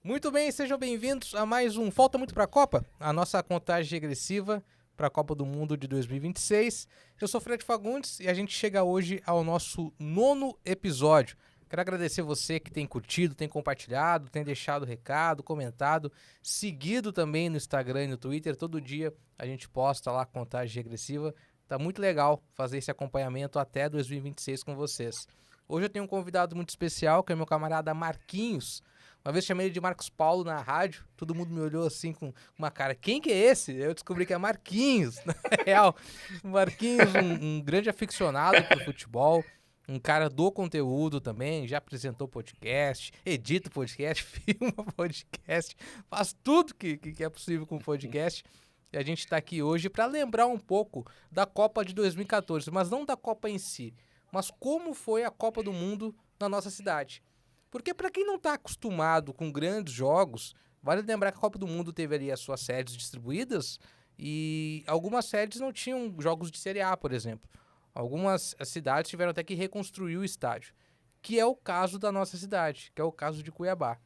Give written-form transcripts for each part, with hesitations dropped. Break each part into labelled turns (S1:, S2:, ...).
S1: Muito bem, sejam bem-vindos a mais um Falta Muito para a Copa, a nossa contagem regressiva para a Copa do Mundo de 2026. Eu sou Fred Fagundes e a gente chega hoje ao nosso 9º episódio. Quero agradecer você que tem curtido, tem compartilhado, tem deixado recado, comentado, seguido também no Instagram e no Twitter. Todo dia a gente posta lá a contagem regressiva. Tá muito legal fazer esse acompanhamento até 2026 com vocês. Hoje eu tenho um convidado muito especial, que é meu camarada Marquinhos. Uma vez chamei ele de Marcos Paulo na rádio, todo mundo me olhou assim com uma cara, quem que é esse? Eu descobri que é Marquinhos, na real. Marquinhos, um grande aficionado por futebol, um cara do conteúdo também, já apresentou podcast, edita podcast, filma podcast, faz tudo que é possível com podcast. E a gente está aqui hoje para lembrar um pouco da Copa de 2014, mas não da Copa em si, mas como foi a Copa do Mundo na nossa cidade. Porque para quem não está acostumado com grandes jogos, vale lembrar que a Copa do Mundo teve ali as suas sedes distribuídas e algumas sedes não tinham jogos de Série A, por exemplo. Algumas cidades tiveram até que reconstruir o estádio, que é o caso da nossa cidade, que é o caso de Cuiabá.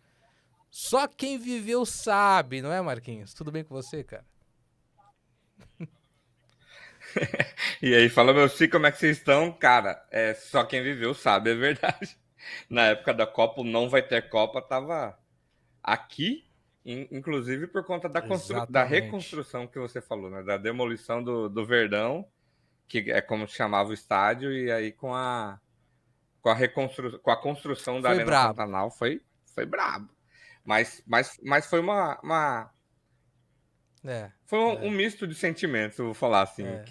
S1: Só quem viveu sabe, não é, Marquinhos? Tudo bem com você, cara?
S2: E aí, fala meu filho, como é que vocês estão? Cara, só quem viveu sabe, é verdade. Na época da Copa, o não vai ter Copa, tava aqui, inclusive por conta da
S1: Exatamente.
S2: reconstrução que você falou, né? Da demolição do Verdão, que é como chamava o estádio, e aí com a construção da
S1: Foi
S2: Arena
S1: brabo.
S2: Pantanal foi brabo. Mas foi
S1: É,
S2: foi um
S1: é.
S2: misto de sentimentos, eu vou falar assim,
S1: É.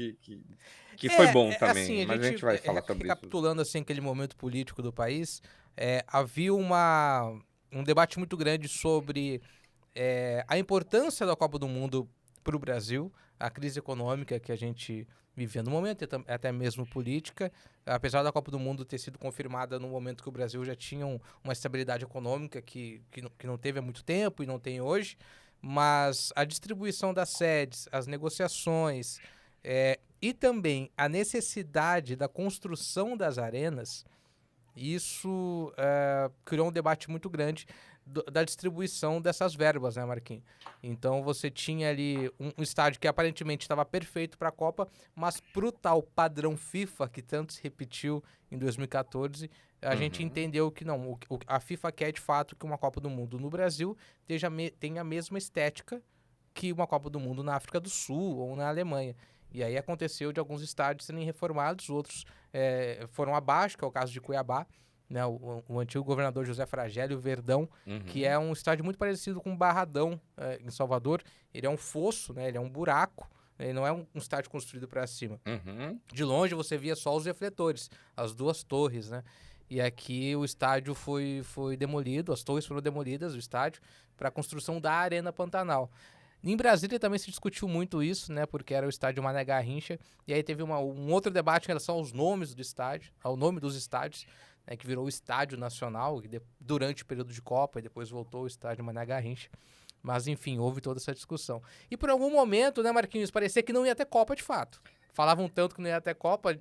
S2: que foi bom
S1: Assim,
S2: também,
S1: a
S2: mas a
S1: gente,
S2: gente vai falar sobre isso.
S1: recapitulando assim aquele momento político do país, havia um debate muito grande sobre a importância da Copa do Mundo para o Brasil, a crise econômica que a gente vivia no momento, e até mesmo política, apesar da Copa do Mundo ter sido confirmada no momento que o Brasil já tinha uma estabilidade econômica que não teve há muito tempo e não tem hoje, mas a distribuição das sedes, as negociações e também a necessidade da construção das arenas, isso criou um debate muito grande da distribuição dessas verbas, né, Marquinhos? Então você tinha ali um estádio que aparentemente estava perfeito para a Copa, mas pro tal padrão FIFA que tanto se repetiu em 2014, a gente
S2: Uhum.
S1: entendeu que não, a FIFA quer de fato que uma Copa do Mundo no Brasil tenha a mesma estética que uma Copa do Mundo na África do Sul ou na Alemanha. E aí aconteceu de alguns estádios serem reformados, outros foram abaixo, que é o caso de Cuiabá, né, o antigo governador José Fragélio, Verdão, que
S2: Uhum.
S1: é um estádio muito parecido com o Barradão, em Salvador. Ele é um fosso, né, ele é um buraco, ele não é um estádio construído para cima.
S2: Uhum.
S1: De longe você via só os refletores, as duas torres, né? E aqui o estádio foi demolido, as torres foram demolidas, o estádio, para a construção da Arena Pantanal. Em Brasília também se discutiu muito isso, né? Porque era o estádio Mané Garrincha. E aí teve um outro debate em relação aos nomes do estádio, ao nome dos estádios, né? Que virou o Estádio Nacional durante o período de Copa e depois voltou o estádio Mané Garrincha. Mas enfim, houve toda essa discussão. E por algum momento, né, Marquinhos, parecia que não ia ter Copa de fato. Falavam tanto que não ia ter Copa,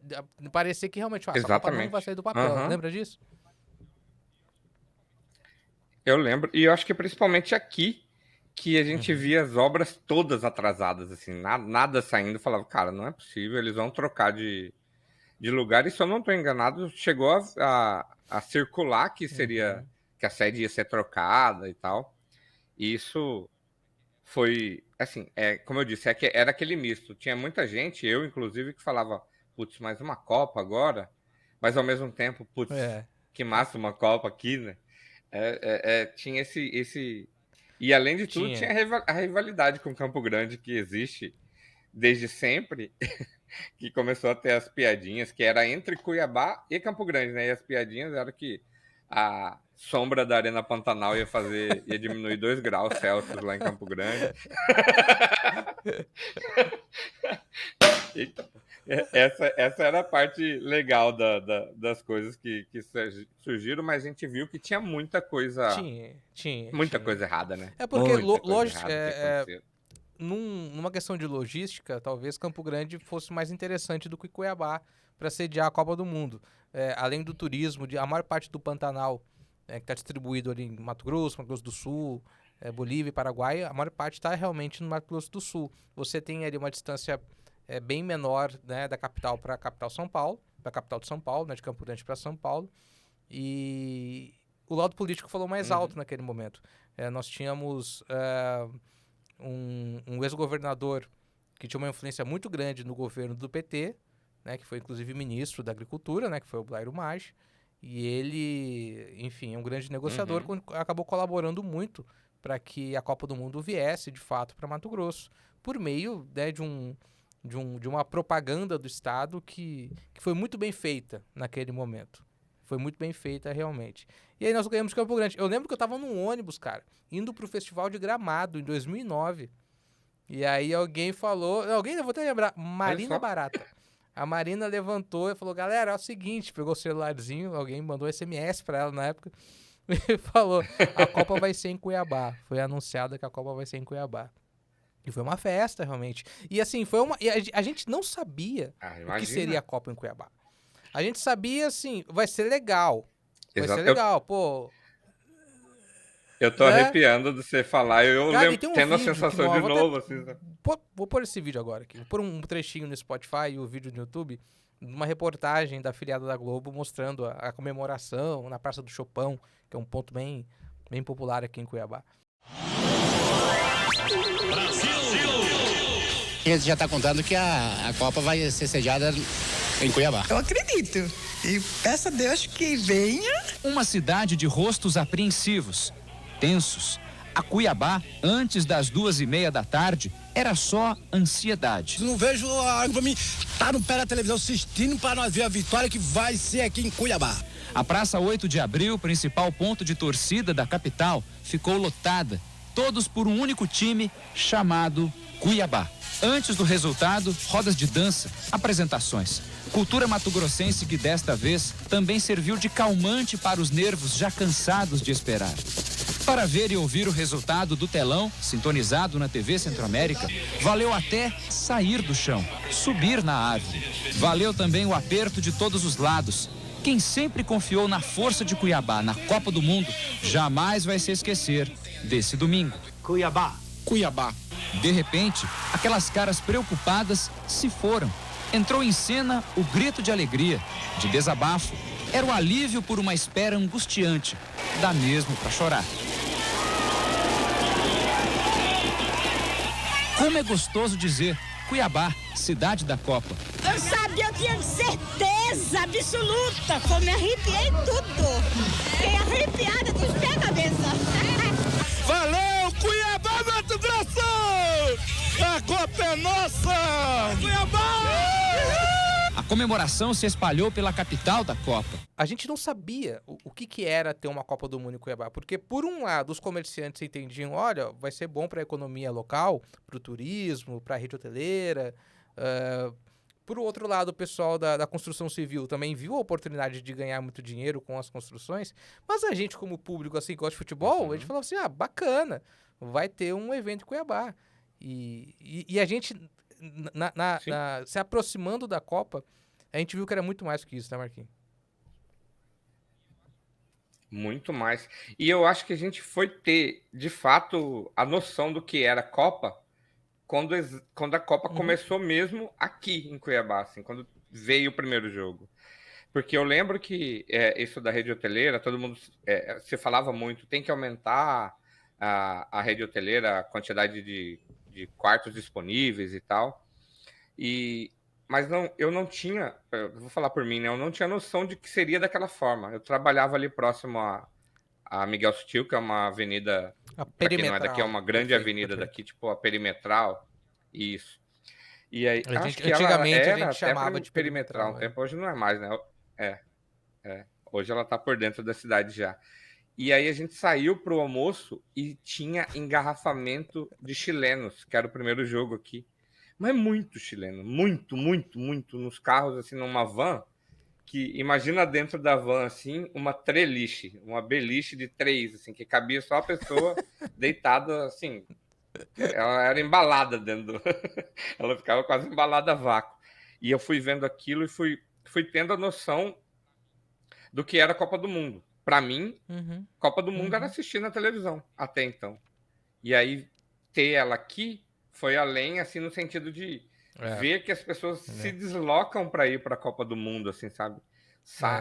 S1: parecia que realmente, essa Copa não vai
S2: Exatamente.
S1: sair do papel.
S2: Uhum.
S1: Lembra disso?
S2: Eu lembro, e eu acho que principalmente aqui que a gente
S1: Uhum.
S2: via as obras todas atrasadas, assim, nada saindo. Eu falava, cara, não é possível, eles vão trocar de lugar. E se eu não estou enganado, chegou a circular
S1: Uhum.
S2: que a sede ia ser trocada e tal. E isso foi, assim, como eu disse, era aquele misto. Tinha muita gente, eu inclusive, que falava, putz, mais uma Copa agora, mas ao mesmo tempo, putz,
S1: É,
S2: que massa uma Copa aqui, né? Tinha esse. E além de tudo, tinha
S1: tinha.
S2: a rivalidade com Campo Grande que existe desde sempre, que começou a ter as piadinhas, que era entre Cuiabá e Campo Grande, né? E as piadinhas eram que a sombra da Arena Pantanal ia diminuir 2 graus Celsius lá em Campo Grande. Então, essa era a parte legal das coisas que surgiram, mas a gente viu que tinha muita
S1: Tinha.
S2: coisa errada, né?
S1: É porque,
S2: Muita coisa
S1: lógico,
S2: errada que aconteceu.
S1: numa questão de logística, talvez Campo Grande fosse mais interessante do que Cuiabá para sediar a Copa do Mundo. Além do turismo, a maior parte do Pantanal que está distribuído ali em Mato Grosso do Sul, Bolívia e Paraguai, a maior parte está realmente no Mato Grosso do Sul. Você tem ali uma distância bem menor, né, da capital para a capital São Paulo, para a capital de São Paulo, né, de Campo Grande para São Paulo, e o lado político falou mais alto naquele momento. Nós tínhamos um ex-governador que tinha uma influência muito grande no governo do PT, né, que foi inclusive ministro da Agricultura, né, que foi o Blairo Maggi, e ele, enfim, é um grande negociador, acabou colaborando muito para que a Copa do Mundo viesse, de fato, para Mato Grosso, por meio, né, de uma propaganda do Estado que foi muito bem feita naquele momento. Foi muito bem feita, realmente. E aí nós ganhamos Campo Grande. Eu lembro que eu tava num ônibus, cara, indo pro Festival de Gramado, em 2009. E aí alguém falou... Alguém, eu vou até lembrar, Marina Barata. A Marina levantou e falou, galera, é o seguinte, pegou o celularzinho, alguém mandou SMS pra ela na época, e falou, a Copa vai ser em Cuiabá. Foi anunciada que a Copa vai ser em Cuiabá. E foi uma festa, realmente. E assim, a gente não sabia o que seria a Copa em Cuiabá. A gente sabia, assim, vai ser legal. Vai ser legal, pô.
S2: Eu tô arrepiando de você falar. Eu
S1: cara,
S2: lembro, tendo a sensação de novo. Assim,
S1: vou pôr esse vídeo agora aqui. Vou pôr um trechinho no Spotify e o vídeo no YouTube. Uma reportagem da afiliada da Globo mostrando a comemoração na Praça do Chopão, que é um ponto bem popular aqui em Cuiabá.
S3: Brasil! A gente já tá contando que a Copa vai ser sediada em Cuiabá.
S4: Eu acredito. E peço a Deus que venha.
S5: Uma cidade de rostos apreensivos, tensos. A Cuiabá, antes das 2:30 da tarde, era só ansiedade.
S3: Não vejo algo pra mim tá no pé da televisão assistindo para nós ver a vitória que vai ser aqui em Cuiabá.
S5: A Praça 8 de Abril, principal ponto de torcida da capital, ficou lotada. Todos por um único time chamado Cuiabá. Antes do resultado, rodas de dança, apresentações. Cultura mato-grossense que desta vez também serviu de calmante para os nervos já cansados de esperar. Para ver e ouvir o resultado do telão, sintonizado na TV Centro-América, valeu até sair do chão, subir na árvore. Valeu também o aperto de todos os lados. Quem sempre confiou na força de Cuiabá na Copa do Mundo, jamais vai se esquecer desse domingo.
S3: Cuiabá. Cuiabá.
S5: De repente, aquelas caras preocupadas se foram. Entrou em cena o grito de alegria, de desabafo. Era o alívio por uma espera angustiante. Dá mesmo para chorar. Como é gostoso dizer Cuiabá, cidade da Copa.
S6: Eu sabia, eu tinha certeza absoluta. Eu me arrepiei tudo. Fiquei arrepiada dos pés à cabeça.
S3: Valeu, Cuiabá, Mato Grosso! A Copa é nossa! Cuiabá!
S5: A comemoração se espalhou pela capital da Copa.
S1: A gente não sabia o que era ter uma Copa do Mundo em Cuiabá, porque por um lado os comerciantes entendiam, olha, vai ser bom para a economia local, para o turismo, para a rede hoteleira. Por outro lado, o pessoal da construção civil também viu a oportunidade de ganhar muito dinheiro com as construções, mas a gente, como público assim, que gosta de futebol, a gente falava assim, bacana, vai ter um evento em Cuiabá. E a gente, se aproximando da Copa, a gente viu que era muito mais que isso, né, Marquinhos?
S2: Muito mais. E eu acho que a gente foi ter, de fato, a noção do que era Copa quando a Copa começou mesmo aqui em Cuiabá, assim, quando veio o primeiro jogo. Porque eu lembro que isso da rede hoteleira, todo mundo se falava muito, tem que aumentar a rede hoteleira, a quantidade de quartos disponíveis e tal. Mas eu não tinha, vou falar por mim, né? Eu não tinha noção de que seria daquela forma. Eu trabalhava ali próximo a Miguel Sutil, que é uma avenida, para quem não é daqui, é uma grande avenida daqui, tipo a Perimetral, isso. E aí, acho que
S1: antigamente
S2: ela
S1: a gente chamava de
S2: Perimetral, hoje não é mais, né? Hoje ela tá por dentro da cidade já. E aí a gente saiu pro almoço e tinha engarrafamento de chilenos, que era o primeiro jogo aqui. Mas muito chileno, muito, muito, muito, nos carros, assim, numa van, que imagina dentro da van, assim, uma treliche, uma beliche de 3, assim, que cabia só a pessoa deitada, assim, ela era embalada dentro ela ficava quase embalada a vácuo. E eu fui vendo aquilo e fui tendo a noção do que era a Copa do Mundo. Pra mim,
S1: Uhum.
S2: Copa do Mundo era assistir na televisão, até então. E aí, ter ela aqui foi além, assim, no sentido de ver que as pessoas se deslocam pra ir pra Copa do Mundo, assim, sabe?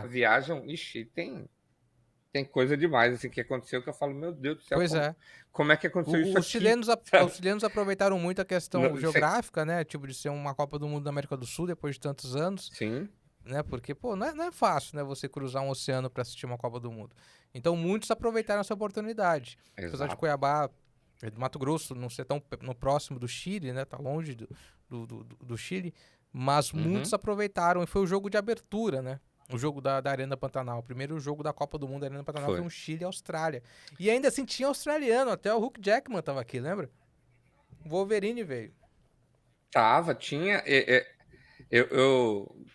S2: Viajam, ixi, tem coisa demais, assim, que aconteceu que eu falo, meu Deus do céu,
S1: Pois é.
S2: como é que aconteceu isso
S1: Os
S2: aqui?
S1: chilenos,
S2: sabe?
S1: os chilenos aproveitaram muito a questão
S2: Não,
S1: geográfica, né? Tipo, de ser uma Copa do Mundo da América do Sul depois de tantos anos,
S2: Sim,
S1: né? Porque, pô, não é fácil, né? Você cruzar um oceano pra assistir uma Copa do Mundo. Então, muitos aproveitaram essa oportunidade. Apesar de
S2: exato.
S1: Cuiabá, do Mato Grosso, não ser tão no próximo do Chile, né? Tá longe do Chile. Mas muitos aproveitaram e foi o jogo de abertura, né? O jogo da Arena Pantanal. O primeiro jogo da Copa do Mundo da Arena Pantanal foi um Chile e Austrália. E ainda assim tinha australiano, até o Hugh Jackman tava aqui, lembra? O Wolverine veio.
S2: Tinha. Eu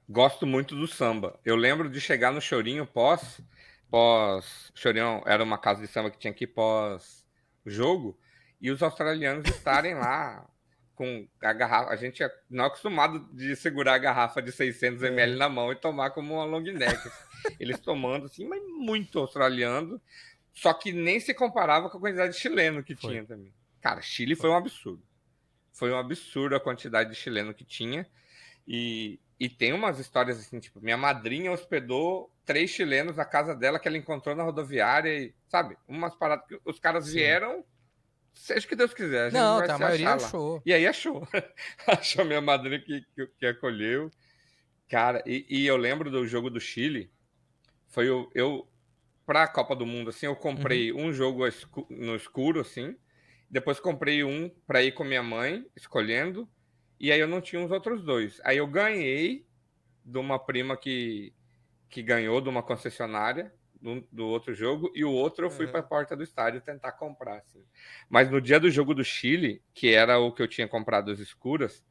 S2: gosto muito do samba. Eu lembro de chegar no Chorinho pós. Chorinho era uma casa de samba que tinha aqui pós-jogo. E os australianos estarem lá com a garrafa. A gente não é acostumado de segurar a garrafa de 600 ml na mão e tomar como uma long neck. Eles tomando assim, mas muito australiano. Só que nem se comparava com a quantidade de chileno que tinha também. Cara, Chile foi um absurdo. Foi um absurdo a quantidade de chileno que tinha. E tem umas histórias assim, tipo, minha madrinha hospedou 3 chilenos na casa dela que ela encontrou na rodoviária e, sabe, umas paradas que os caras vieram, seja o que Deus quiser, a gente vai
S1: a
S2: se
S1: maioria
S2: achar lá.
S1: achou.
S2: E aí achou. Achou minha madrinha que acolheu. Cara, e eu lembro do jogo do Chile, foi pra Copa do Mundo, assim, eu comprei um jogo no escuro, assim, depois comprei um pra ir com minha mãe, escolhendo, e aí eu não tinha os outros 2. Aí eu ganhei de uma prima que ganhou de uma concessionária do outro jogo, e o outro eu fui para a porta do estádio tentar comprar. Assim. Mas no dia do jogo do Chile, que era o que eu tinha comprado as escuras,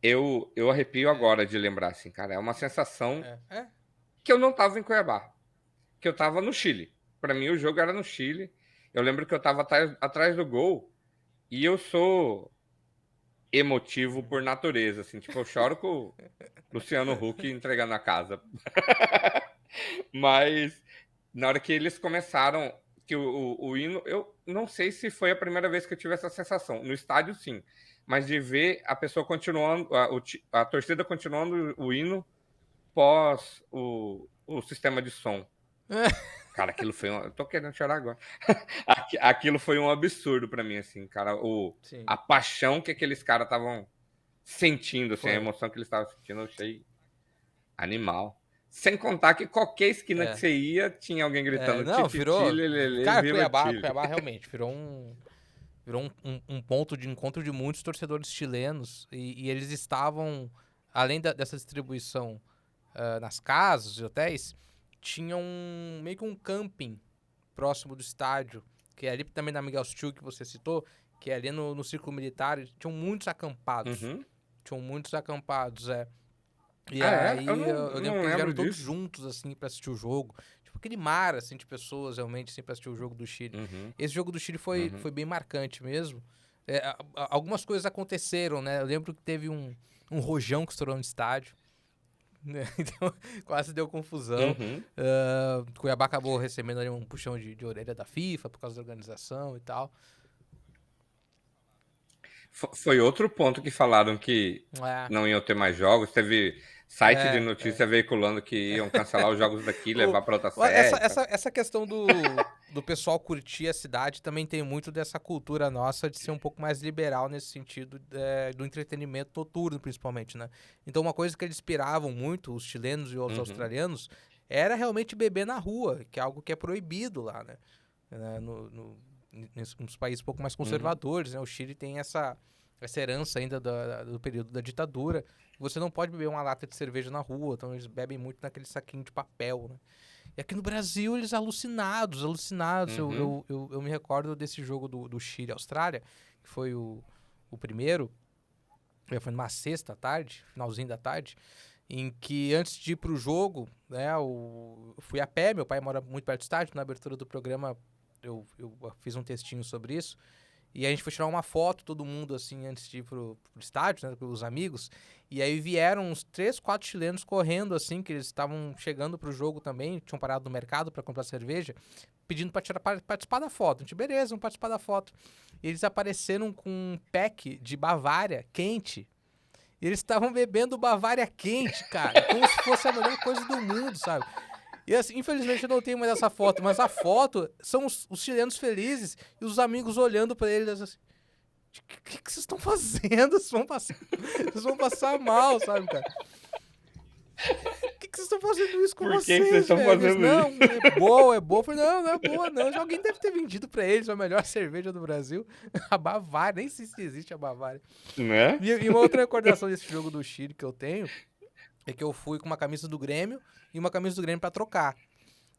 S2: eu arrepio agora de lembrar, assim, cara. É uma sensação que eu não tava em Cuiabá, que eu tava no Chile. Para mim o jogo era no Chile. Eu lembro que eu tava atrás do gol, e eu sou emotivo por natureza, assim, tipo, eu choro com o Luciano Huck entregando a casa. Mas na hora que eles começaram, que o hino, eu não sei se foi a primeira vez que eu tive essa sensação. No estádio, sim. Mas de ver a pessoa continuando, a torcida continuando o hino pós o sistema de som. Cara, aquilo foi eu tô querendo chorar agora. Aquilo foi um absurdo pra mim, assim, cara. A paixão que aqueles caras estavam sentindo, assim, a emoção que eles estavam sentindo, eu achei animal. Sem contar que qualquer esquina que você ia, tinha alguém gritando
S1: virou... Cara,
S2: Chile.
S1: Cuiabá realmente virou um ponto de encontro de muitos torcedores chilenos. E eles estavam, além dessa distribuição nas casas e hotéis, tinham meio que um camping próximo do estádio, que é ali também na Miguel Steel que você citou, que é ali no Círculo Militar. Tinham muitos acampados. E aí eu lembro que eles vieram todos juntos, assim, pra assistir o jogo. Tipo, aquele mar, assim, de pessoas, realmente, assim, pra assistir o jogo do Chile. Esse jogo do Chile foi bem marcante mesmo. Algumas coisas aconteceram, né? Eu lembro que teve um rojão que estourou no estádio. Né? Então, quase deu confusão. Cuiabá acabou recebendo ali um puxão de orelha da FIFA por causa da organização e tal.
S2: Foi outro ponto que falaram que não iam ter mais jogos. Teve site de notícia veiculando que iam cancelar os jogos daqui e levar para outra sede.
S1: Essa questão do pessoal curtir a cidade também tem muito dessa cultura nossa de ser um pouco mais liberal nesse sentido do entretenimento noturno, principalmente, né? Então, uma coisa que eles inspiravam muito, os chilenos e os australianos, era realmente beber na rua, que é algo que é proibido lá, né? Nos países um pouco mais conservadores, né? O Chile tem essa herança ainda do período da ditadura. Você não pode beber uma lata de cerveja na rua, então eles bebem muito naquele saquinho de papel, né? E aqui no Brasil, eles alucinados. Eu me recordo desse jogo do Chile e Austrália, que foi o primeiro, foi numa sexta à tarde, finalzinho da tarde, em que antes de ir pro jogo, né, eu fui a pé, meu pai mora muito perto do estádio, na abertura do programa eu fiz um textinho sobre isso, E a gente foi tirar uma foto, todo mundo, assim, antes de ir pro estádio, né, com os amigos. E aí vieram uns 3, 4 chilenos correndo, assim, que eles estavam chegando pro jogo também, tinham parado no mercado para comprar cerveja, pedindo para participar da foto. A gente, beleza, vamos participar da foto. E eles apareceram com um pack de Bavária quente. E eles estavam bebendo Bavária quente, cara, como se fosse a melhor coisa do mundo, sabe? E assim, infelizmente eu não tenho mais essa foto, mas a foto são os chilenos felizes e os amigos olhando pra eles assim, o que vocês estão fazendo? Vocês vão passar mal, sabe, cara? Por que vocês estão fazendo isso com
S2: Por que
S1: vocês,
S2: vocês estão
S1: velho?
S2: fazendo
S1: Não, é boa, é boa. Eu falei, não é boa, não. Alguém deve ter vendido pra eles a melhor cerveja do Brasil. A Bavária, nem sei se existe a Bavária.
S2: Né?
S1: E uma outra recordação desse jogo do Chile que eu tenho é que eu fui com uma camisa do Grêmio e uma camisa do Grêmio pra trocar.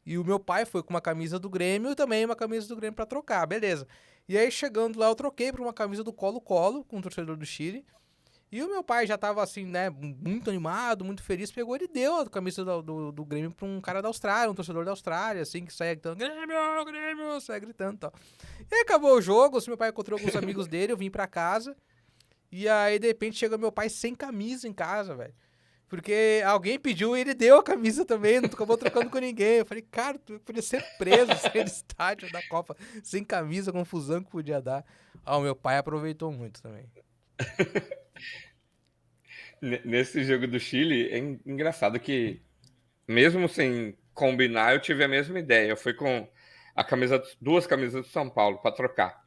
S1: E o meu pai foi com uma camisa do Grêmio e também uma camisa do Grêmio pra trocar, beleza. E aí, chegando lá, eu troquei pra uma camisa do Colo-Colo, com o torcedor do Chile. E o meu pai já tava assim, né, muito animado, muito feliz, pegou e deu a camisa do Grêmio pra um cara da Austrália, um torcedor da Austrália, assim, que saia gritando, Grêmio, Grêmio, saia gritando e tal. E aí acabou o jogo, assim, meu pai encontrou com os amigos dele, eu vim pra casa, e aí, de repente, chega meu pai sem camisa em casa, velho. Porque alguém pediu e ele deu a camisa também, não acabou trocando com ninguém. Eu falei, cara, tu podia ser preso, sair do estádio da Copa sem camisa, confusão que podia dar. Ah, o meu pai aproveitou muito também.
S2: Nesse jogo do Chile, é engraçado que, mesmo sem combinar, eu tive a mesma ideia. Eu fui com duas camisas do São Paulo para trocar.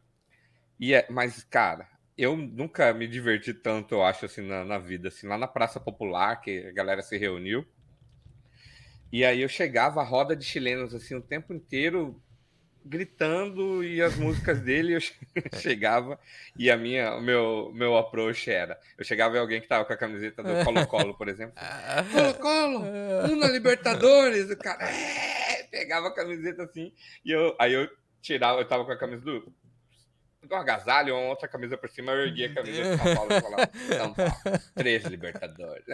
S2: Mas, cara, eu nunca me diverti tanto, eu acho, assim, na vida. Assim, lá na Praça Popular, que a galera se reuniu. E aí eu chegava, a roda de chilenos, assim, o tempo inteiro gritando, e as músicas dele, eu chegava, e o meu approach era, eu chegava em alguém que tava com a camiseta do Colo-Colo, por exemplo, Colo-Colo, na Libertadores, o cara pegava a camiseta assim, e aí eu tirava, eu tava com a camisa do agasalho, uma outra camisa por cima, eu erguia a camisa do São Paulo e falava, São Paulo, 3 Libertadores.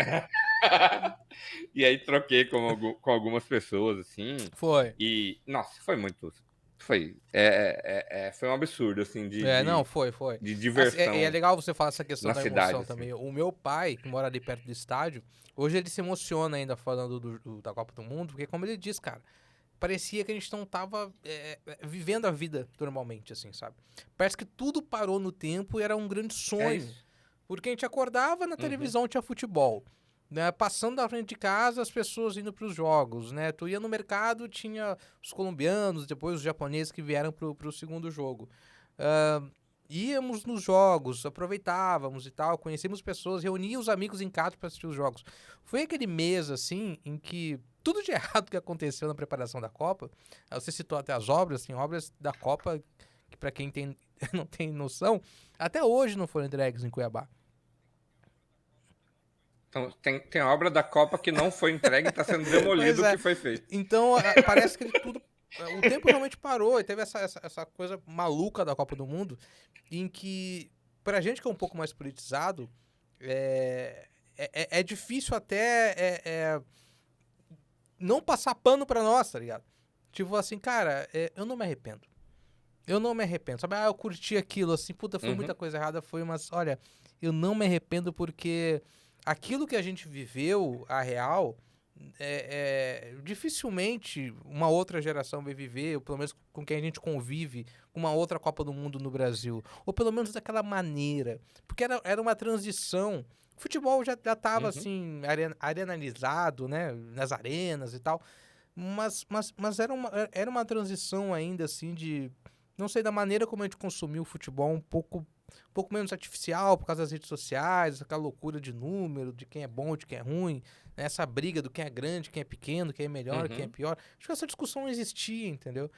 S2: E aí troquei com algumas pessoas, assim.
S1: Foi.
S2: E, nossa, foi muito... Foi um absurdo, assim,
S1: foi.
S2: de diversão.
S1: É legal você falar essa questão da
S2: cidade,
S1: emoção
S2: assim.
S1: também. O meu pai, que mora ali perto do estádio, hoje ele se emociona ainda falando da Copa do Mundo, porque como ele diz, cara, parecia que a gente não tava vivendo a vida normalmente, assim, sabe? Parece que tudo parou no tempo e era um grande sonho. Porque a gente acordava na televisão, tinha futebol. Né, passando da frente de casa, as pessoas indo para os jogos, né? Tu ia no mercado, tinha os colombianos, depois os japoneses que vieram pro segundo jogo. Íamos nos jogos, aproveitávamos e tal, conhecíamos pessoas, reunia os amigos em casa para assistir os jogos. Foi aquele mês, assim, em que tudo de errado que aconteceu na preparação da Copa, você citou até as obras, assim, obras da Copa, que para quem não tem noção, até hoje não foram entregues em Cuiabá.
S2: Então, tem obra da Copa que não foi entregue e está sendo demolido o que foi feito.
S1: Então, parece que tudo... O tempo realmente parou e teve essa coisa maluca da Copa do Mundo, em que, pra gente que é um pouco mais politizado, é difícil até não passar pano pra nós, tá ligado? Tipo assim, cara, eu não me arrependo. Eu não me arrependo. Sabe, eu curti aquilo, assim, puta, foi muita coisa errada, mas, olha, eu não me arrependo porque... Aquilo que a gente viveu, a real, dificilmente uma outra geração vai viver, ou pelo menos com quem a gente convive, uma outra Copa do Mundo no Brasil. Ou pelo menos daquela maneira. Porque era uma transição. O futebol já estava, assim, arenalizado, né? Nas arenas e tal. Mas era uma transição ainda, assim, de... Não sei, da maneira como a gente consumiu o futebol, um pouco menos artificial por causa das redes sociais, aquela loucura de número, de quem é bom, de quem é ruim, né? Essa briga do quem é grande, quem é pequeno, quem é melhor, quem é pior. Acho que essa discussão não existia, entendeu?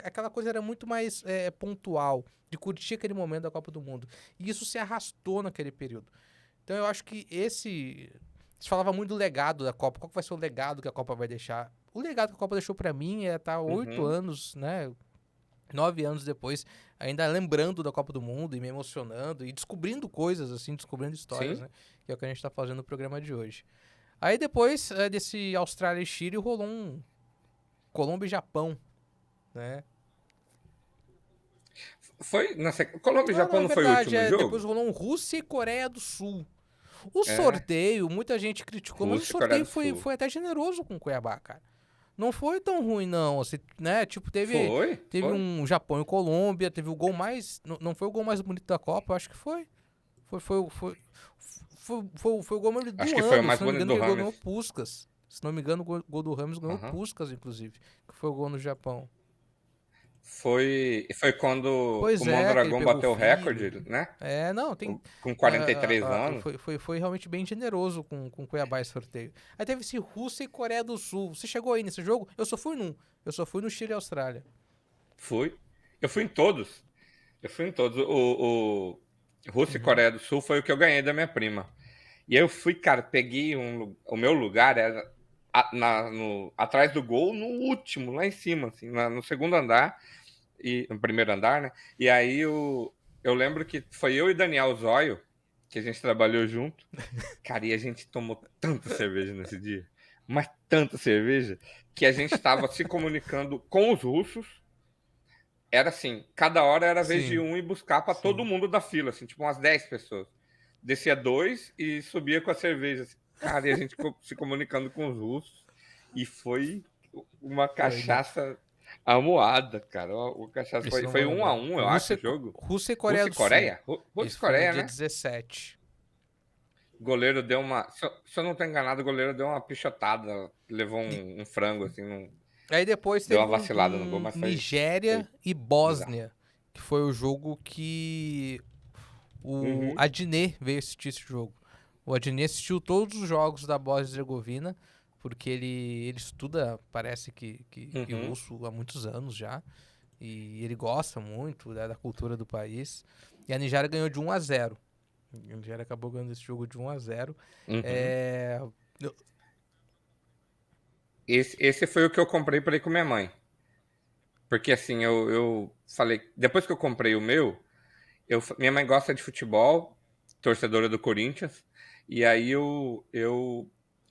S1: Aquela coisa era muito mais pontual, de curtir aquele momento da Copa do Mundo. E isso se arrastou naquele período. Então eu acho que se falava muito do legado da Copa. Qual que vai ser o legado que a Copa vai deixar? O legado que a Copa deixou pra mim é estar 8 anos, né? 9 anos depois, ainda lembrando da Copa do Mundo e me emocionando e descobrindo coisas, assim, descobrindo histórias, né? Que é o que a gente tá fazendo no programa de hoje. Aí depois desse Austrália e Chile rolou um Colômbia e Japão, né?
S2: Foi Colômbia e Japão não foi o
S1: verdade,
S2: último jogo?
S1: depois rolou um Rússia e Coreia do Sul. O
S2: É.
S1: sorteio, muita gente criticou, mas o
S2: Rússia e Coreia
S1: sorteio
S2: do Sul.
S1: foi até generoso com o Cuiabá, cara. Não foi tão ruim, não. Assim, né? Tipo, teve
S2: Foi.
S1: um Japão e Colômbia, teve o gol mais. Não foi o gol mais bonito da Copa, eu acho que foi. Foi o gol mais bonito do
S2: Acho que
S1: ano,
S2: foi o mais
S1: se não me
S2: bonito
S1: engano,
S2: do
S1: que ganhou
S2: Rames.
S1: Puskás. Se não me engano, o gol do Ramos ganhou
S2: Aham.
S1: Puskás, inclusive. Que foi o gol no Japão.
S2: Foi quando
S1: Pois
S2: o
S1: é, que ele
S2: Mondragão
S1: pegou
S2: bateu o
S1: o filho.
S2: recorde, né?
S1: Não, tem.
S2: Com 43 anos.
S1: Foi realmente bem generoso com o Cuiabá esse sorteio. Aí teve esse Rússia e Coreia do Sul. Você chegou aí nesse jogo? Eu só fui num. Eu só fui no Chile e Austrália.
S2: Fui. Eu fui em todos. O Rússia e Coreia do Sul foi o que eu ganhei da minha prima. E aí eu fui, cara, peguei o meu lugar era atrás do gol, no último, lá em cima, assim, no segundo andar, no primeiro andar, né? E aí eu lembro que foi eu e Daniel Zóio, que a gente trabalhou junto. Cara, e a gente tomou tanta cerveja nesse dia, mas tanta cerveja, que a gente estava se comunicando com os russos. Era assim, cada hora era a vez
S1: Sim.
S2: de um ir buscar para
S1: Sim.
S2: todo mundo da fila, assim, tipo umas 10 pessoas. Descia 2 e subia com a cerveja. Assim. Cara, e a gente se comunicando com os russos. E foi uma cachaça amuada, cara. O cachaça
S1: Esse não
S2: foi
S1: vou
S2: 1 a
S1: lembrar.
S2: 1, eu acho, o jogo.
S1: Rússia e Coreia
S2: Rússia e
S1: do Sul.
S2: Coreia? Rússia
S1: Esse
S2: e
S1: foi no
S2: Coreia,
S1: dia
S2: né?
S1: 17.
S2: O goleiro deu uma... Se eu não tô enganado, o goleiro deu uma pichotada. Levou um frango, assim.
S1: Aí depois
S2: Deu
S1: teve
S2: uma vacilada no gol, mas foi...
S1: Nigéria e Bósnia, que foi o jogo que o Adnet veio assistir esse jogo. O Adnet assistiu todos os jogos da Bósnia e Herzegovina, porque ele estuda, parece que russo há muitos anos já, e ele gosta muito, né, da cultura do país. E a Nigéria ganhou de 1-0. A Nigéria acabou ganhando esse jogo de 1-0.
S2: Esse foi o que eu comprei para ir com minha mãe. Porque assim, eu falei, depois que eu comprei o meu, minha mãe gosta de futebol, torcedora do Corinthians, e aí eu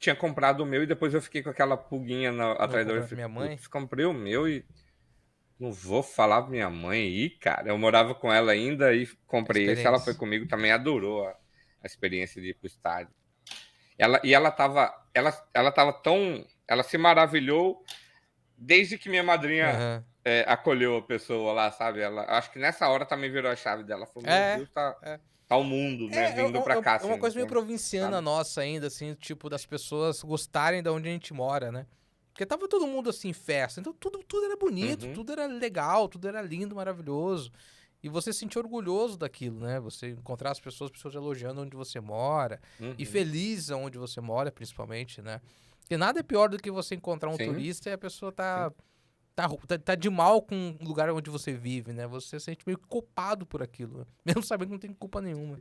S2: tinha comprado o meu e depois eu fiquei com aquela pulguinha atrás da orelha.
S1: Minha mãe.
S2: Comprei o meu e não vou falar pra minha mãe aí, cara. Eu morava com ela ainda e comprei esse. Ela foi comigo, também adorou a experiência de ir pro estádio. Ela tava tão... Ela se maravilhou desde que minha madrinha acolheu a pessoa lá, sabe? Acho que nessa hora também virou a chave dela. Falou, meu Deus, tá o mundo, né? Vindo pra cá.
S1: É uma coisa meio provinciana nossa ainda, assim, tipo, das pessoas gostarem de onde a gente mora, né? Porque tava todo mundo, assim, em festa. Então tudo era bonito, tudo era legal, tudo era lindo, maravilhoso. E você se sentir orgulhoso daquilo, né? Você encontrar as pessoas elogiando onde você mora. E feliz onde você mora, principalmente, né? Porque nada é pior do que você encontrar um turista e a pessoa tá de mal com o lugar onde você vive, né? Você se sente meio culpado por aquilo, né? Mesmo sabendo que não tem culpa nenhuma.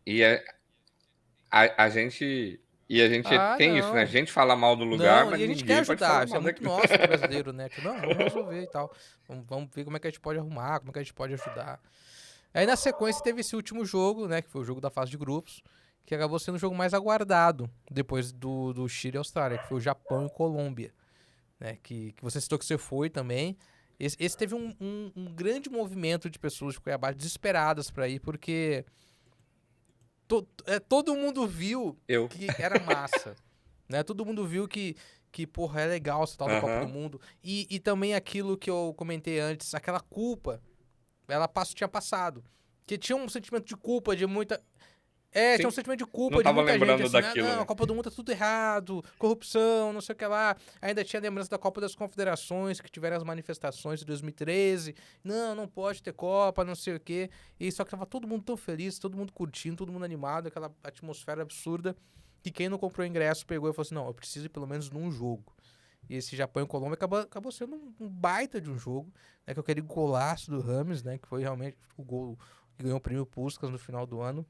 S2: E a gente tem isso, né? A gente fala mal do lugar, mas
S1: e a gente
S2: ninguém
S1: quer
S2: pode falar
S1: ajudar. Isso é
S2: mal
S1: muito
S2: daquilo.
S1: nosso brasileiro, né? Tipo, não, vamos resolver e tal. Vamos ver como é que a gente pode arrumar, como é que a gente pode ajudar. Aí na sequência teve esse último jogo, né? Que foi o jogo da fase de grupos, que acabou sendo o jogo mais aguardado depois do Chile e Austrália, que foi o Japão e Colômbia, né? Que você citou que você foi também. Esse teve um grande movimento de pessoas de Cuiabá desesperadas para ir, porque todo mundo viu que era massa, né? Todo mundo viu que porra, é legal essa tal da Copa do Mundo. E também aquilo que eu comentei antes, aquela culpa, ela tinha passado. Que tinha um sentimento de culpa de muita... tinha um sentimento de culpa de muita gente, assim,
S2: daquilo,
S1: não, a Copa do Mundo tá tudo errado, corrupção, não sei o que lá. Ainda tinha lembrança da Copa das Confederações, que tiveram as manifestações de 2013. Não pode ter Copa, não sei o quê. E só que tava todo mundo tão feliz, todo mundo curtindo, todo mundo animado, aquela atmosfera absurda, que quem não comprou ingresso pegou e falou assim, não, eu preciso ir pelo menos num jogo. E esse Japão e Colômbia acabou sendo um baita de um jogo, né, que eu queria golaço do Rames, né, que foi realmente o gol que ganhou o prêmio Puskás no final do ano.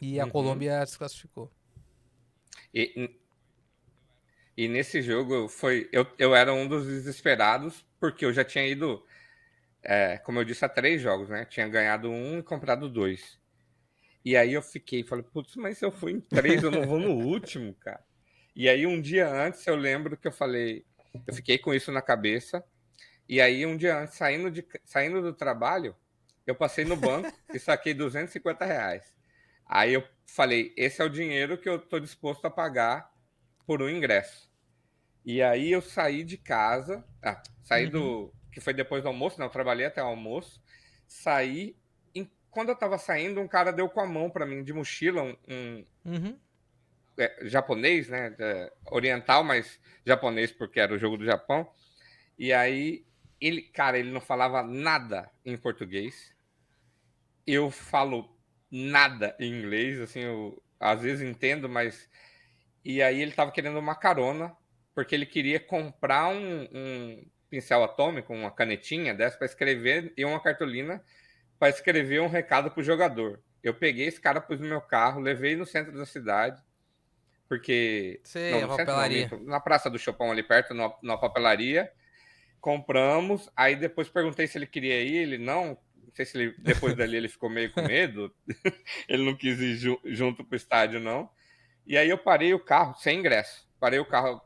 S1: E a Colômbia se classificou.
S2: E nesse jogo eu era um dos desesperados, porque eu já tinha ido, como eu disse, a 3 jogos, né? Tinha ganhado 1 e comprado 2. E aí eu falei, putz, mas se eu fui em 3, eu não vou no último, cara. E aí um dia antes eu lembro que eu fiquei com isso na cabeça, E aí, um dia antes, saindo do trabalho, eu passei no banco e saquei R$ 250. Aí eu falei, esse é o dinheiro que eu tô disposto a pagar por um ingresso. E aí eu saí de casa, que foi depois do almoço, né? Eu trabalhei até o almoço, saí, e quando eu tava saindo, um cara deu com a mão para mim, de mochila, japonês, né? Oriental, mas japonês porque era o jogo do Japão. E aí, ele não falava nada em português. Eu falo nada em inglês, assim, eu às vezes entendo, mas... E aí ele tava querendo uma carona, porque ele queria comprar um pincel atômico, uma canetinha dessa para escrever, e uma cartolina para escrever um recado pro jogador. Eu peguei esse cara, pus no meu carro, levei no centro da cidade, porque...
S1: Sei, a papelaria.
S2: Na Praça do Chopão, ali perto, na papelaria. Compramos, aí depois perguntei se ele queria ir, ele não sei se ele, depois dali ele ficou meio com medo, ele não quis ir junto pro estádio, não. E aí eu parei o carro, sem ingresso, parei o carro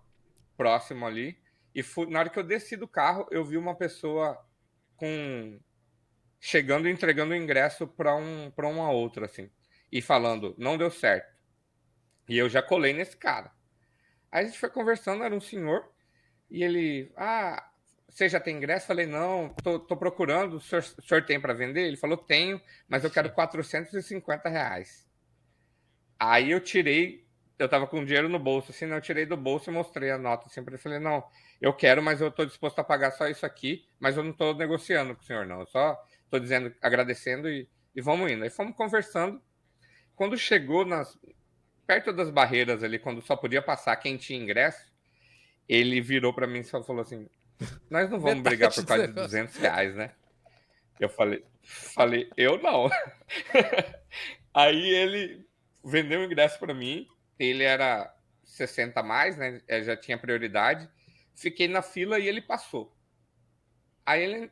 S2: próximo ali, e na hora que eu desci do carro, eu vi uma pessoa chegando e entregando o ingresso para uma outra, assim, e falando, não deu certo. E eu já colei nesse cara. Aí a gente foi conversando, era um senhor, e ele, você já tem ingresso? Falei, não, tô procurando, o senhor tem para vender? Ele falou, tenho, mas eu quero R$450. Aí eu tava com dinheiro no bolso, assim, eu tirei do bolso e mostrei a nota, assim, pra ele. Falei, não, eu quero, mas eu tô disposto a pagar só isso aqui, mas eu não tô negociando com o senhor, não, eu só tô dizendo, agradecendo e vamos indo. Aí fomos conversando, quando chegou perto das barreiras ali, quando só podia passar quem tinha ingresso, ele virou para mim e só falou assim, nós não vamos brigar por causa de R$200, né? Eu falei, eu não. Aí ele vendeu o ingresso para mim, ele era 60 a mais, né? Já tinha prioridade. Fiquei na fila e ele passou. Aí ele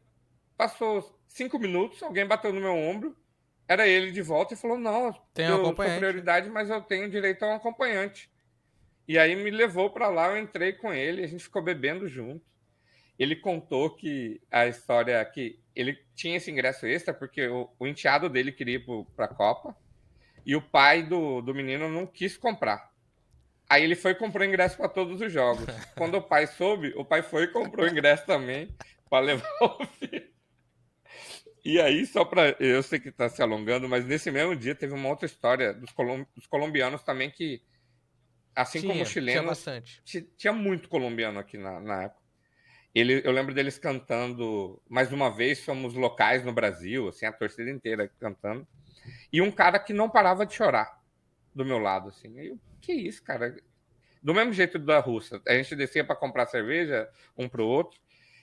S2: passou 5 minutos, alguém bateu no meu ombro, era ele de volta e falou, não, eu sou prioridade, mas eu tenho direito a um acompanhante. E aí me levou para lá, eu entrei com ele, a gente ficou bebendo junto. Ele contou que a história que ele tinha esse ingresso extra porque o enteado dele queria ir para a Copa e o pai do menino não quis comprar. Aí ele foi e comprou ingresso para todos os jogos. Quando o pai soube, o pai foi e comprou ingresso também para levar o filho. E aí, eu sei que está se alongando, mas nesse mesmo dia teve uma outra história dos colombianos também que, assim como os chilenos, tinha muito colombiano aqui na época. Eu lembro deles cantando, mais uma vez, somos locais no Brasil, assim, a torcida inteira cantando. E um cara que não parava de chorar do meu lado, assim. Eu, que isso, cara? Do mesmo jeito da Rússia. A gente descia para comprar cerveja, um pro outro.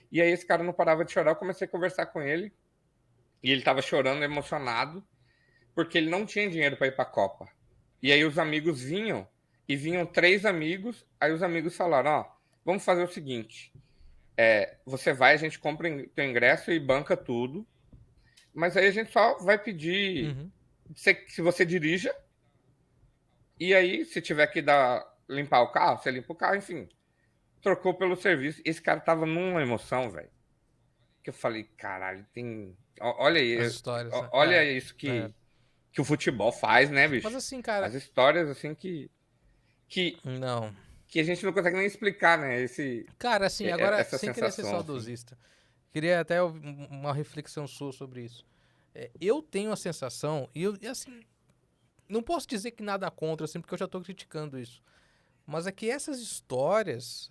S2: E aí esse cara não parava de chorar, eu comecei a conversar com ele. E ele tava chorando, emocionado, porque ele não tinha dinheiro para ir para a Copa. E aí os amigos vinham 3 amigos, aí os amigos falaram, vamos fazer o seguinte... você vai, a gente compra o teu ingresso e banca tudo, mas aí a gente só vai pedir se você dirija, e aí se tiver que limpar o carro, você limpa o carro, enfim, trocou pelo serviço. Esse cara tava numa emoção, velho, que eu falei, caralho, olha aí, olha isso que o futebol faz, né, bicho?
S1: Mas assim, cara...
S2: As histórias, assim, que
S1: Não...
S2: que a gente não consegue nem explicar, né?
S1: Cara, assim, agora, sem querer ser
S2: sensação,
S1: saudosista, queria até uma reflexão sua sobre isso. Eu tenho a sensação, e assim, não posso dizer que nada contra, assim, porque eu já tô criticando isso, mas é que essas histórias,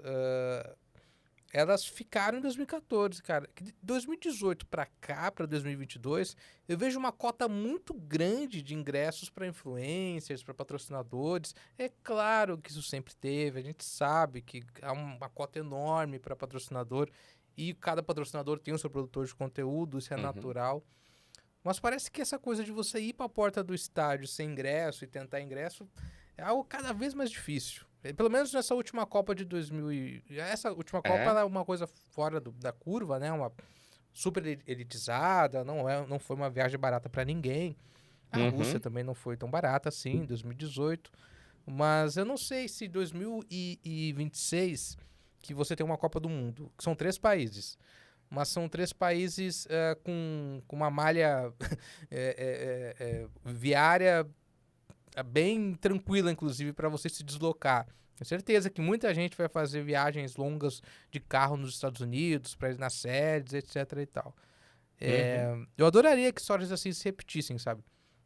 S1: elas ficaram em 2014, cara. De 2018 para cá, para 2022, eu vejo uma cota muito grande de ingressos para influencers, para patrocinadores. É claro que isso sempre teve, a gente sabe que há uma cota enorme para patrocinador e cada patrocinador tem o seu produtor de conteúdo, isso é natural. Mas parece que essa coisa de você ir para a porta do estádio sem ingresso e tentar ingresso é algo cada vez mais difícil. Pelo menos nessa última Copa de 2000... Essa última Copa era uma coisa fora da curva, né? Uma super elitizada, não foi uma viagem barata para ninguém. A Rússia também não foi tão barata assim, em 2018. Mas eu não sei se 2026, que você tem uma Copa do Mundo, que são 3 países, mas são 3 países com uma malha viária bem tranquila, inclusive, para você se deslocar. Tenho certeza que muita gente vai fazer viagens longas de carro nos Estados Unidos, para ir nas sedes, etc e tal. Eu adoraria que histórias assim se repetissem, sabe?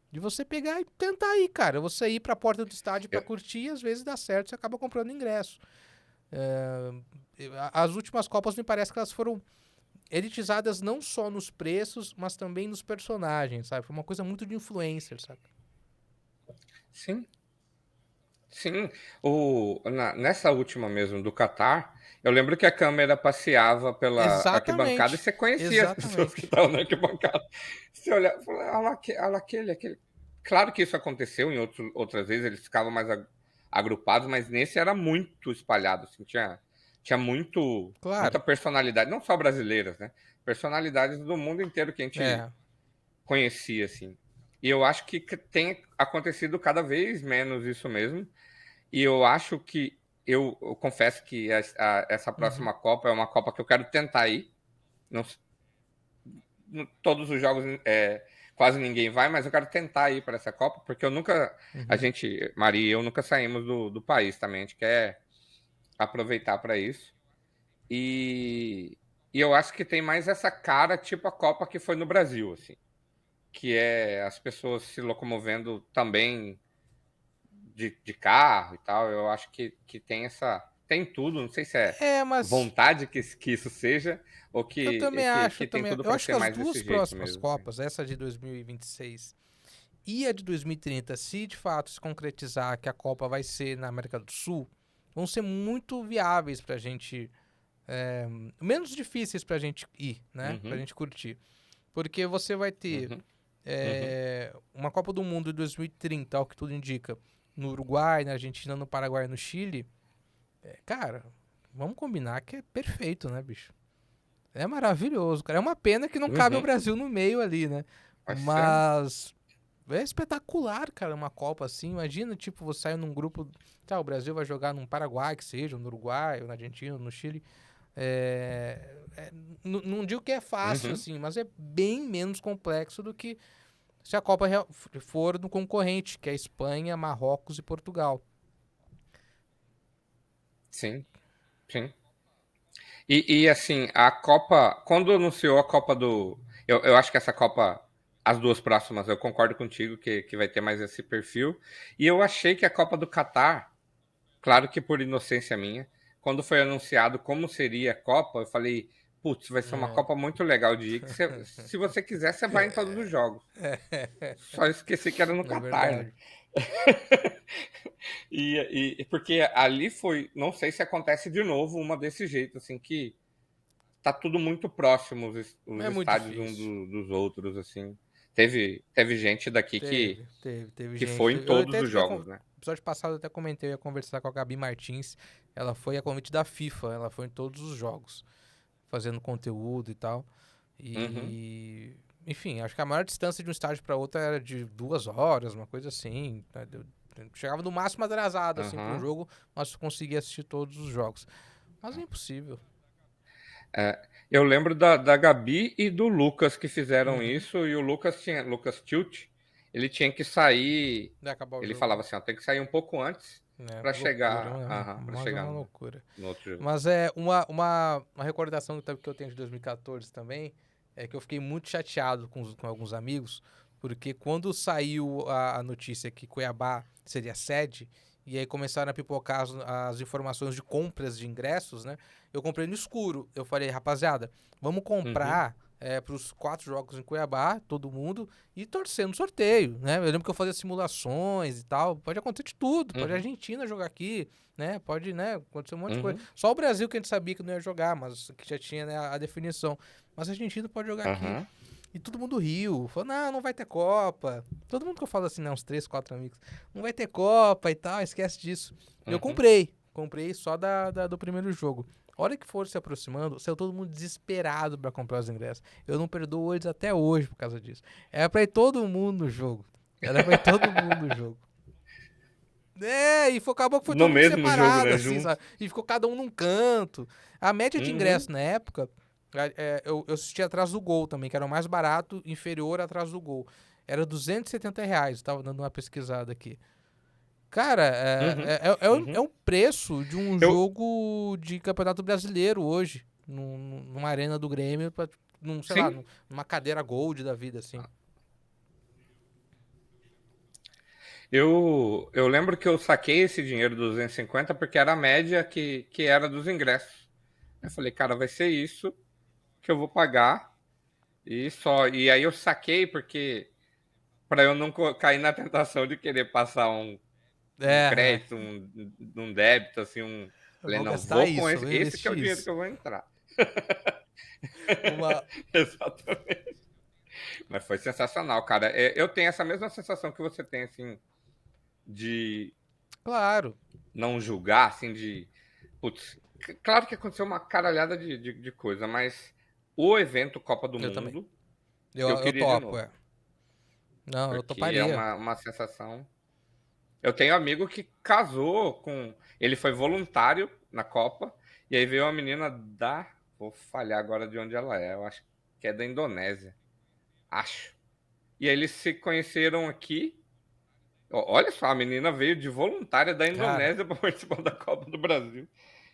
S1: De você pegar e tentar ir, cara. Você ir pra porta do estádio pra curtir e às vezes dá certo, você acaba comprando ingresso. As últimas Copas me parece que elas foram elitizadas não só nos preços, mas também nos personagens, sabe? Foi uma coisa muito de influencer, sabe?
S2: Sim. Sim. Nessa última mesmo do Catar, eu lembro que a câmera passeava pela arquibancada e você conhecia as pessoas que estavam na arquibancada. Você olhava e falava, olha lá aquele. Claro que isso aconteceu em outras vezes, eles ficavam mais agrupados, mas nesse era muito espalhado, assim, tinha muita personalidade, não só brasileiras, né? Personalidades do mundo inteiro que a gente conhecia, assim. E eu acho que tem acontecido cada vez menos isso mesmo. E eu acho que eu confesso que essa próxima Copa é uma Copa que eu quero tentar ir. Não, todos os jogos quase ninguém vai, mas eu quero tentar ir para essa Copa, porque a gente, Maria e eu, nunca saímos do país também. A gente quer aproveitar para isso. E eu acho que tem mais essa cara, tipo a Copa que foi no Brasil, assim. Que é as pessoas se locomovendo também de carro e tal. Eu acho que tem tudo, não sei se
S1: mas
S2: vontade que isso seja, ou que
S1: eu também acho,
S2: tem tudo
S1: eu
S2: para
S1: acho
S2: ser
S1: que
S2: mais
S1: as duas
S2: desse jeito
S1: próximas
S2: mesmo.
S1: Copas, essa de 2026 e a de 2030, se de fato se concretizar que a Copa vai ser na América do Sul, vão ser muito viáveis pra gente, menos difíceis pra gente ir, né? Pra gente curtir. Porque você vai ter uma Copa do Mundo de 2030, ao que tudo indica, no Uruguai, na Argentina, no Paraguai, no Chile. Cara, vamos combinar que é perfeito, né, bicho? É maravilhoso, cara. É uma pena que não cabe o Brasil no meio ali, né? Mas é espetacular, cara, uma Copa assim. Imagina, tipo, você sair num grupo... Tá, o Brasil vai jogar num Paraguai, que seja, ou no Uruguai, ou na Argentina, ou no Chile. Não digo que é fácil, assim, mas é bem menos complexo do que se a Copa for no concorrente, que é Espanha, Marrocos e Portugal.
S2: Sim, sim. E assim, a Copa, quando anunciou a Copa eu acho que essa Copa, as duas próximas, eu concordo contigo que vai ter mais esse perfil. E eu achei que a Copa do Catar, claro que por inocência minha, quando foi anunciado como seria a Copa, eu falei, putz, vai ser uma Copa muito legal de ir, que se você quiser, você vai em todos os jogos. Só esqueci que era no Catar, né? E porque ali não sei se acontece de novo uma desse jeito, assim, que tá tudo muito próximo, os estádios uns dos outros, assim. Teve gente daqui que
S1: gente.
S2: foi em todos os jogos, né?
S1: No episódio passado eu até comentei, eu ia conversar com a Gabi Martins, ela foi a convite da FIFA, ela foi em todos os jogos, fazendo conteúdo e tal. E enfim, acho que a maior distância de um estádio para outro era de 2 horas, uma coisa assim, né? Chegava no máximo atrasado, assim, para um jogo, mas conseguia assistir todos os jogos. Mas é impossível.
S2: Eu lembro da Gabi e do Lucas que fizeram isso, e o Lucas Tilt, ele tinha que sair, ele falava assim, ó, tem que sair um pouco antes para chegar,
S1: uma loucura.
S2: No outro jogo.
S1: Mas é uma recordação que eu tenho de 2014 também, é que eu fiquei muito chateado com alguns amigos, porque quando saiu a notícia que Cuiabá seria sede, e aí começaram a pipocar as informações de compras de ingressos, né? Eu comprei no escuro. Eu falei, rapaziada, vamos comprar para os 4 jogos em Cuiabá, todo mundo, e torcer no sorteio, né? Eu lembro que eu fazia simulações e tal. Pode acontecer de tudo. Pode a Argentina jogar aqui, né? Pode, né, acontecer um monte de coisa. Só o Brasil que a gente sabia que não ia jogar, mas que já tinha, né, a definição. Mas a Argentina pode jogar aqui. E todo mundo riu, falou, não vai ter Copa. Todo mundo que eu falo assim, né, uns 3, 4 amigos, não vai ter Copa e tal, esquece disso. Eu comprei só do primeiro jogo. A hora que for se aproximando, saiu todo mundo desesperado pra comprar os ingressos. Eu não perdoo eles até hoje por causa disso. Era pra ir todo mundo no jogo. E acabou que foi todo mundo separado,
S2: jogo, né,
S1: assim, sabe? E ficou cada um num canto. A média de ingresso na época Eu assisti Atrás do Gol também, que era o mais barato, inferior a Atrás do Gol. Era R$270, tava dando uma pesquisada aqui. Cara,
S2: Uhum.
S1: é um preço de um jogo de Campeonato Brasileiro hoje, numa arena do Grêmio, sei lá,
S2: Sim.
S1: numa cadeira Gold da vida, assim.
S2: Eu lembro que eu saquei esse dinheiro dos 250 porque era a média que era dos ingressos. Eu falei, cara, vai ser isso que eu vou pagar e só. E aí eu saquei porque para eu não cair na tentação de querer passar um
S1: É,
S2: crédito, um débito, assim,
S1: eu
S2: falei,
S1: vou
S2: não,
S1: gastar
S2: vou com
S1: isso, eu
S2: esse,
S1: vou
S2: esse que é o
S1: investir
S2: dinheiro
S1: isso.
S2: que eu vou entrar.
S1: Uma...
S2: Exatamente. Mas foi sensacional, cara. Eu tenho essa mesma sensação que você tem, assim, de
S1: Claro,
S2: não julgar, assim, de. Putz, claro que aconteceu uma caralhada de coisa, mas o evento Copa do
S1: eu também.
S2: Mundo, eu
S1: Eu
S2: queria de
S1: topo,
S2: novo.
S1: Não, eu
S2: Porque é
S1: toparia.
S2: uma sensação. Eu tenho um amigo que casou com. Ele foi voluntário na Copa, e aí veio uma menina da. Vou falhar agora de onde ela é, eu acho que é da Indonésia. Acho. E aí eles se conheceram aqui. Olha só, a menina veio de voluntária da
S1: Cara,
S2: Indonésia para participar da Copa do Brasil.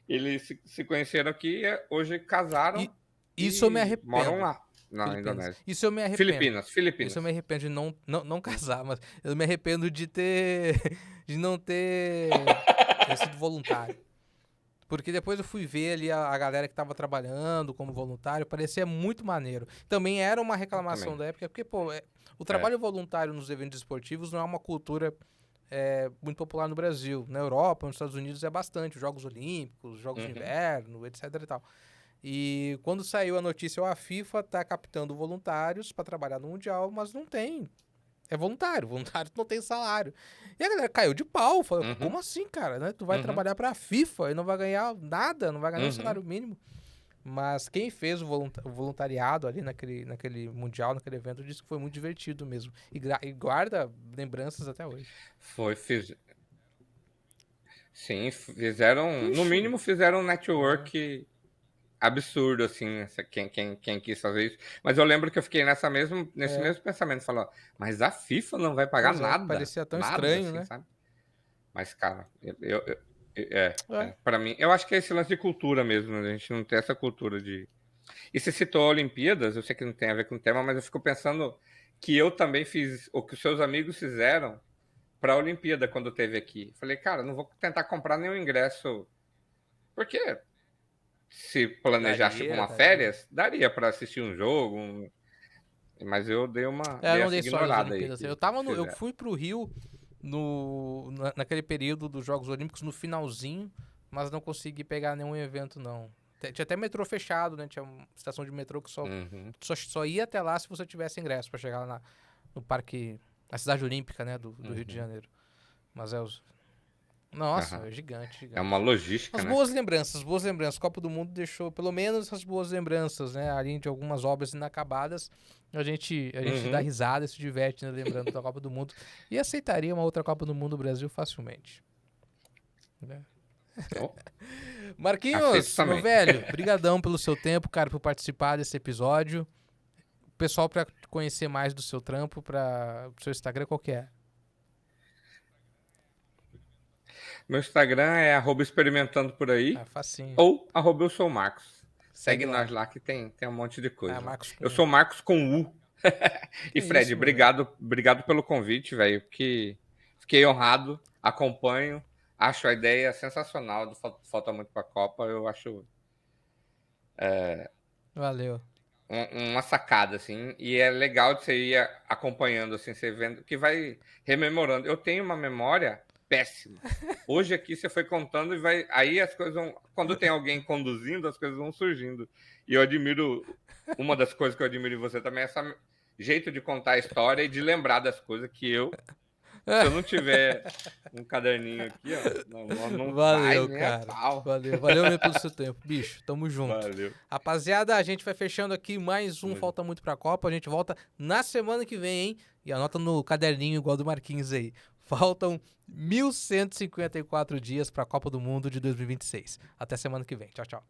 S2: Eles se conheceram aqui, hoje casaram
S1: e isso eu me
S2: e moram
S1: arrependo.
S2: lá, na
S1: Filipinas.
S2: Indonésia.
S1: Isso eu me arrependo.
S2: Filipinas,
S1: Isso eu
S2: Filipinas.
S1: me arrependo de não casar, mas eu me arrependo de ter. de não ter sido voluntário. Porque depois eu fui ver ali a galera que tava trabalhando como voluntário, parecia muito maneiro. Também era uma
S2: Eu
S1: reclamação
S2: também.
S1: da época, porque, pô, o
S2: É.
S1: trabalho voluntário nos eventos esportivos não é uma cultura muito popular no Brasil. Na Europa, nos Estados Unidos é bastante. Os Jogos Olímpicos, os Jogos de
S2: Uhum.
S1: Inverno, etc e tal. E quando saiu a notícia, a FIFA tá captando voluntários para trabalhar no Mundial, mas não tem. É voluntário, voluntário não tem salário. E a galera caiu de pau, falou,
S2: Uhum.
S1: como assim, cara? Né? Tu vai
S2: Uhum.
S1: trabalhar pra FIFA e não vai ganhar nada, não vai ganhar nem o
S2: Uhum.
S1: salário mínimo. Mas quem fez o voluntariado ali naquele Mundial, naquele evento, disse que foi muito divertido mesmo. E guarda lembranças até hoje.
S2: Foi, sim, fizeram, no
S1: Puxa,
S2: mínimo fizeram um
S1: é,
S2: network absurdo, assim, quem quis fazer isso. Mas eu lembro que eu fiquei nesse
S1: é,
S2: mesmo pensamento, falou, mas a FIFA não vai pagar
S1: pois é,
S2: nada,
S1: parecia tão
S2: nada,
S1: estranho,
S2: assim,
S1: né?
S2: sabe? Mas, cara,
S1: É,
S2: para mim, eu acho que é esse lance de cultura mesmo, né? A gente não tem essa cultura de. E você citou Olimpíadas, eu sei que não tem a ver com o tema, mas eu fico pensando que eu também fiz o que os seus amigos fizeram para a Olimpíada quando teve aqui. Falei, cara, não vou tentar comprar nenhum ingresso, porque se planejasse tipo uma
S1: daria.
S2: férias, daria para assistir um jogo, mas eu
S1: Eu
S2: dei
S1: não
S2: essa
S1: dei sorte nas
S2: ignorada aí
S1: Olimpíadas.
S2: que
S1: Eu
S2: fizeram.
S1: fui pro Rio naquele período dos Jogos Olímpicos, no finalzinho, mas não consegui pegar nenhum evento, não. Tinha até metrô fechado, né? Tinha uma estação de metrô que
S2: Uhum,
S1: só ia até lá se você tivesse ingresso pra chegar lá no parque, na cidade olímpica, né? Do Rio de
S2: uhum,
S1: Janeiro. Mas nossa,
S2: aham.
S1: é gigante,
S2: É uma
S1: gigante.
S2: logística,
S1: As
S2: né?
S1: boas lembranças, boas lembranças. Copa do Mundo deixou pelo menos as boas lembranças, né? Além de algumas obras inacabadas, a gente dá
S2: Uhum.
S1: risada e se diverte, né? Lembrando da Copa do Mundo. E aceitaria uma outra Copa do Mundo no Brasil facilmente. Né?
S2: Oh, aceito
S1: Marquinhos, meu
S2: também.
S1: velho, brigadão pelo seu tempo, cara, por participar desse episódio. Pessoal, pra conhecer mais do seu trampo, para o seu Instagram, qual que é?
S2: Meu Instagram é @experimentando por aí
S1: Ah, facinho.
S2: ou @eu sou o Marcos.
S1: Segue
S2: Segue
S1: lá.
S2: nós lá que tem um monte de
S1: Ah,
S2: coisa lá.
S1: Marcos
S2: Eu
S1: com...
S2: sou Marcos com U.
S1: Que
S2: E Fred,
S1: isso, meu velho.
S2: obrigado pelo convite, velho, que fiquei honrado, acompanho, acho a ideia sensacional do Falta Muito para a Copa, eu acho
S1: Valeu.
S2: uma sacada, assim, e é legal de você ir acompanhando, assim, você vendo, que vai rememorando. Eu tenho uma memória péssima. Hoje aqui você foi contando e vai. Aí as coisas vão. Quando tem alguém conduzindo, as coisas vão surgindo. E eu admiro. Uma das coisas que eu admiro em você também é esse jeito de contar a história e de lembrar das coisas que se eu não tiver um caderninho aqui, ó, não vai
S1: Valeu,
S2: nem a
S1: cara.
S2: pau.
S1: Valeu mesmo pelo seu tempo. Bicho, tamo junto.
S2: Valeu.
S1: Rapaziada, a gente vai fechando aqui mais um
S2: Tamo junto.
S1: Falta Muito Pra Copa. A gente volta na semana que vem, hein? E anota no caderninho igual do Marquinhos aí. Faltam 1.154 dias pra Copa do Mundo de 2026. Até semana que vem. Tchau, tchau.